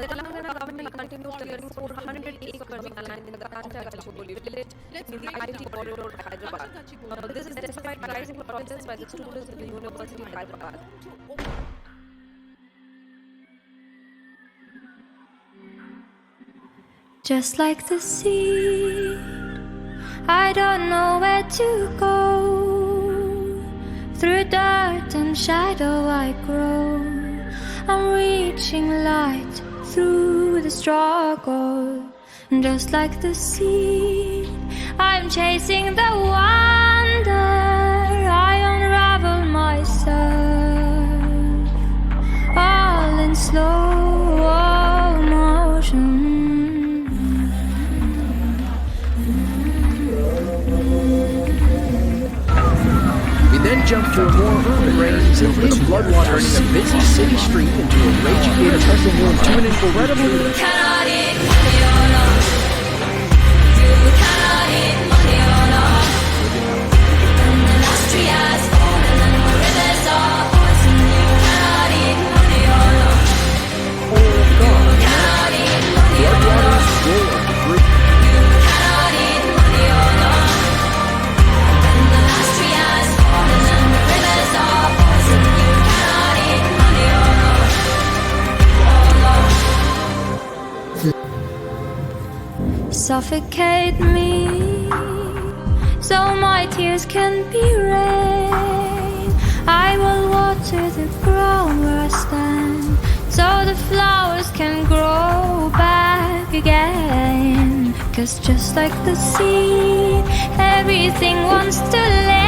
Telangana government continues clearing 400 acres of land in the Kanchagachipoli village in the IT corridor of Hyderabad. This is despite rising protests by the students in the University of Hyderabad. Just like the seed, I don't know where to go. Through dirt and shadow I grow. I'm reaching light through the struggle. Just like the seed, I'm chasing the wonder. I unravel myself, all in slow motion. Then jump to a more urban range over the floodwater turning a busy city street into a raging tussle room to an incredible... You cannot eat money or not. You cannot eat money or not. And the last tree has fallen and the rivers are poison. You cannot eat money or not. You cannot eat money or not. You cannot eat money or not. And the last tree has fallen and the rivers are poison. You cannot eat money or not. Suffocate me so my tears can be rain. I will water the ground where I stand so the flowers can grow back again. 'Cause just like the seed, everything wants to live.